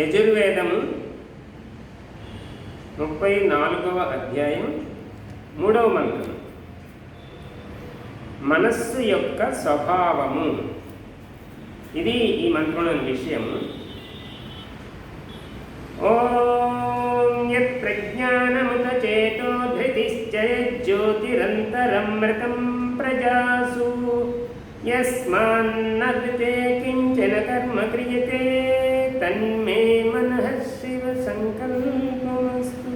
యజుర్వేదము 34వ అధ్యాయం 3వ మంత్రం. మనస్సు యొక్క స్వభావము. ఇది ఈ మంత్రంలోని విషయము. ఓం యత్ ప్రజ్ఞానముత చేతో ధృతిశ్చయజ్యోతిరంతరమృతం ప్రజాసు యస్మాన్నర్తే కించన కర్మ క్రియతే తన్మే మనః శివ సంకల్పమస్తు.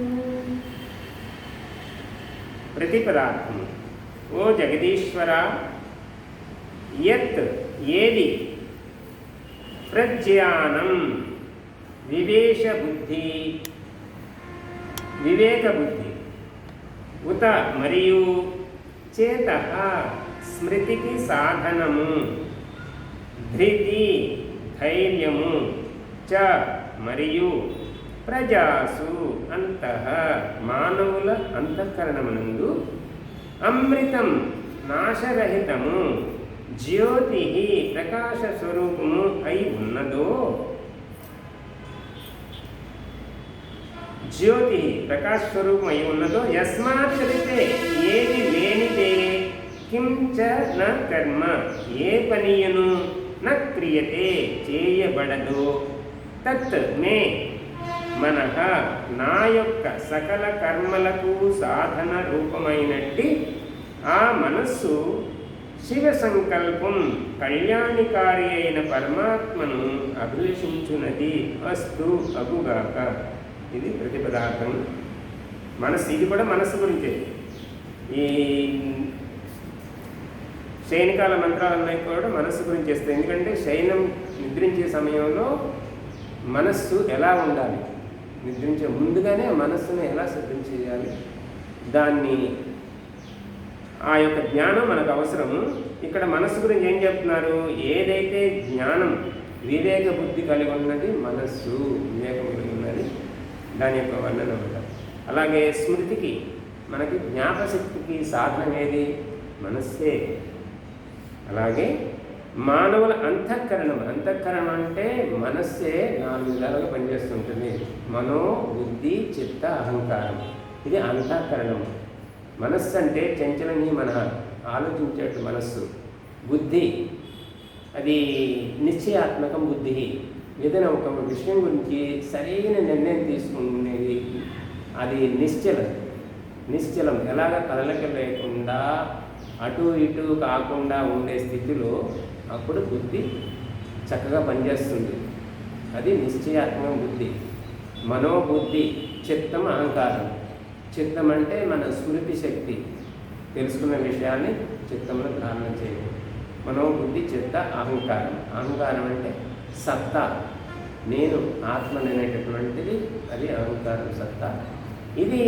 ప్రతిపదార్థం. ఓ జగదీశ్వర, యత్ ఏది ప్రజ్ఞానం వివేక బుద్ధి ఉత మరియు చేత స్మృతికి సాధనము, ధృతి ధైర్యము, చ మరియు ప్రజాసు అంతః మానవుల అంతఃకరణమునందు అమృతం నాశరహితము జ్యోతి ప్రకాశ స్వరూపము అయి ఉన్నదో, జ్యోతి ప్రకాశ స్వరూపం అయి ఉన్నదో, యస్మాత్ కలితే ఏది లేనిదే, కించ న కర్మ ఏ పనియను న క్రియతే చేయబడదు, తత్ మే మనః నా యొక్క సకల కర్మలకు సాధన రూపమైనట్టి ఆ మనస్సు శివ సంకల్పం కళ్యాణికారి అయిన పరమాత్మను అభిలషించున్నది. అస్తు అగుగాక. ఇది ప్రతిపదార్థం. మనస్సు, ఇది కూడా మనస్సు గురించే. ఈ శయనికాల మంత్రాలన్నీ కూడా మనస్సు గురించి చేస్తాయి. ఎందుకంటే శయనం నిద్రించే సమయంలో మనస్సు ఎలా ఉండాలి, నిద్రించే ముందుగానే మనస్సును ఎలా సిద్ధం చేయాలి, దాన్ని ఆ యొక్క జ్ఞానం మనకు అవసరము. ఇక్కడ మనస్సు గురించి ఏం చెప్తున్నారు? ఏదైతే జ్ఞానం వివేక బుద్ధి కలిగి ఉన్నది మనస్సు, వివేకం కలిగి ఉన్నది, దాని యొక్క వర్ణన ఉంటుంది. అలాగే స్మృతికి, మనకి జ్ఞాపశక్తికి సాధన ఏది? మనస్సే. అలాగే మానవుల అంతఃకరణం. అంతఃకరణం అంటే మనస్సే 4 విధాలుగా పనిచేస్తుంటుంది. మనో, బుద్ధి, చిత్త, అహంకారం. ఇది అంతఃకరణం. మనస్సు అంటే చంచలని మన ఆలోచించేట్టు మనస్సు. బుద్ధి అది నిశ్చయాత్మకం. బుద్ధి ఏదైనా ఒక విషయం గురించి సరైన నిర్ణయం తీసుకునేది. అది నిశ్చలం. ఎలాగ కదలిక లేకుండా అటు ఇటు కాకుండా ఉండే స్థితిలో అప్పుడు బుద్ధి చక్కగా పనిచేస్తుంది. అది నిశ్చయాత్మక బుద్ధి. మనోబుద్ధి, చిత్తం, అహంకారం. చిత్తం అంటే మన స్మృతి శక్తి, తెలుసుకున్న విషయాన్ని చిత్తంలో ధారణ చేయడం. మనోబుద్ధి, చిత్త, అహంకారం. అహంకారం అంటే సత్తా, నేను ఆత్మననేటటువంటిది, అది అహంకారం, సత్తా. ఇది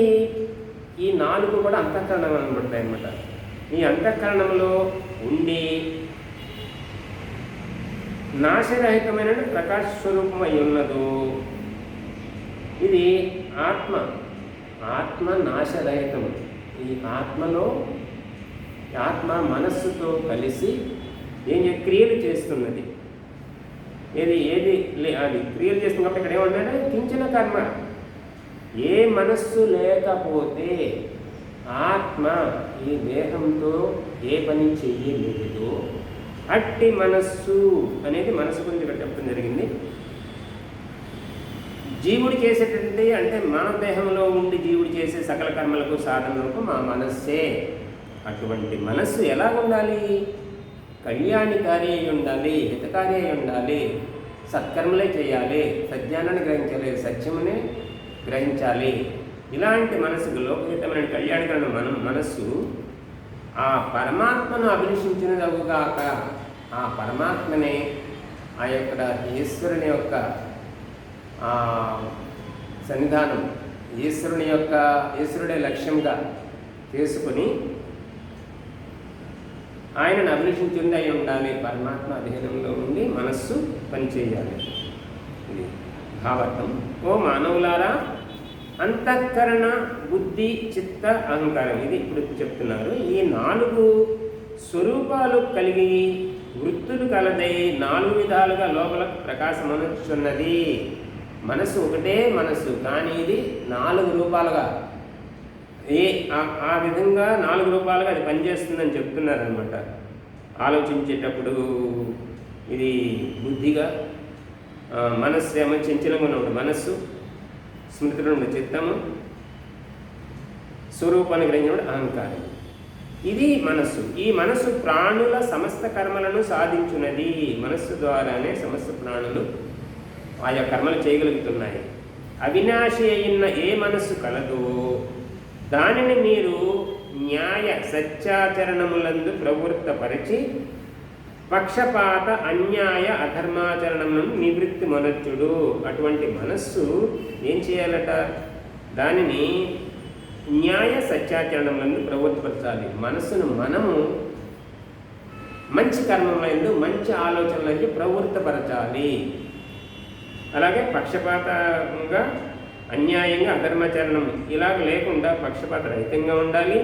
ఈ 4 కూడా అంతఃకరణం అనబడతాయి అన్నమాట. ఈ అంతఃకరణంలో ఉండి నాశరహితమైన ప్రకాశ స్వరూపం అయి ఉన్నదో, ఇది ఆత్మ నాశరహితము. ఈ ఆత్మలో ఆత్మ మనస్సుతో కలిసి క్రియలు చేస్తున్నది. అది క్రియలు చేస్తుంది. కాబట్టి ఇక్కడ ఏమంటాడు? కించన కర్మ. ఏ మనస్సు లేకపోతే ఆత్మ ఈ దేహంతో ఏ పని చెయ్యలేదో అట్టి మనస్సు అనేది మనస్సు గురించి ఇక్కడ చెప్పడం జరిగింది. జీవుడు చేసేటటువంటి, అంటే మన దేహంలో ఉండి జీవుడు చేసే సకల కర్మలకు సాధనలకు మా మనస్సే. అటువంటి మనస్సు ఎలా ఉండాలి? కళ్యాణికారి అయి ఉండాలి, హితకారి అయి ఉండాలి, సత్కర్మలే చేయాలి, సజ్ఞానాన్ని గ్రహించాలి, సత్యమునే గ్రహించాలి. ఇలాంటి మనసుకు లోకహితమైన కళ్యాణికరణ మనస్సు ఆ పరమాత్మను అభిలషించినదవుగాక. ఆ పరమాత్మనే ఆ యొక్క ఈశ్వరుని యొక్క సన్నిధానం, ఈశ్వరుడే లక్ష్యంగా చేసుకుని ఆయనను అభిలషించింది అయి ఉండాలి. పరమాత్మ అధీనంలో ఉండి మనస్సు పనిచేయాలి. ఇది భావార్థం. ఓ మానవులారా, అంతఃకరణ, బుద్ధి, చిత్త, అహంకారం, ఇది ఇప్పుడు చెప్తున్నారు. ఈ 4 స్వరూపాలు కలిగి వృత్తులు కలదై 4 విధాలుగా లోపల ప్రకాశమనుచున్నది. మనస్సు ఒకటే మనస్సు, కానీ ఇది 4 రూపాలుగా ఆ విధంగా 4 రూపాలుగా అది పనిచేస్తుందని చెప్తున్నారనమాట. ఆలోచించేటప్పుడు ఇది బుద్ధిగా, మనస్సు ఏమో చంచలంగా ఉన్న మనస్సు, స్మృతిలో ఉన్న చిత్తము, స్వరూపాన్ని గ్రహించినప్పుడు అహంకారం. ఇది మనస్సు. ఈ మనస్సు ప్రాణుల సమస్త కర్మలను సాధించున్నది. మనస్సు ద్వారానే సమస్త ప్రాణులు ఆయా కర్మలు చేయగలుగుతున్నాయి. అవినాశి అయిన ఏ మనస్సు కలదో దానిని మీరు న్యాయ సత్యాచరణములందు ప్రవృత్తపరిచి పక్షపాత అన్యాయ అధర్మాచరణములను నివృత్తి మొనర్చుడు. అటువంటి మనస్సు ఏం చేయాలట? దానిని న్యాయ సత్యాచరణములందు ప్రవృత్తపరచాలి. మనస్సును మనము మంచి కర్మలందు, మంచి ఆలోచనలందు ప్రవృత్తపరచాలి. అలాగే పక్షపాతంగా, అన్యాయంగా, అధర్మాచరణం ఇలాగ లేకుండా పక్షపాత రహితంగా ఉండాలి,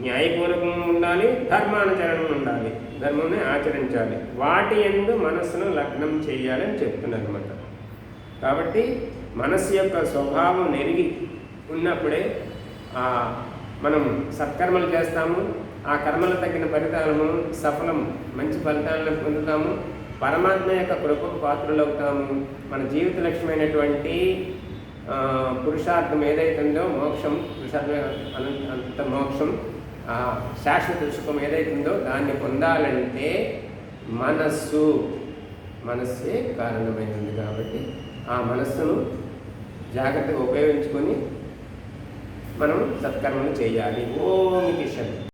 న్యాయపూర్వకంగా ఉండాలి, ధర్మానుచరణం ఉండాలి, ధర్మాన్ని ఆచరించాలి. వాటి యందు మనస్సును లగ్నం చేయాలని చెప్తున్నారు అన్నమాట. కాబట్టి మనస్సు యొక్క స్వభావం నెరిగి ఉన్నప్పుడే మనం సత్కర్మలు చేస్తాము. ఆ కర్మలు తగిన ఫలితాలను సఫలం, మంచి ఫలితాలను పొందుతాము. పరమాత్మ యొక్క కృపకు పాత్రలవుతాము. మన జీవిత లక్ష్యమైనటువంటి పురుషార్థం ఏదైతుందో, మోక్షం, పురుషార్థం అంత మోక్షం, శాశ్వత సుఖం ఏదైతుందో దాన్ని పొందాలంటే మనస్సే కారణమైనది. కాబట్టి ఆ మనస్సును జాగ్రత్తగా ఉపయోగించుకొని మనం సత్కర్మలు చేయాలి. ఓం కిషన్.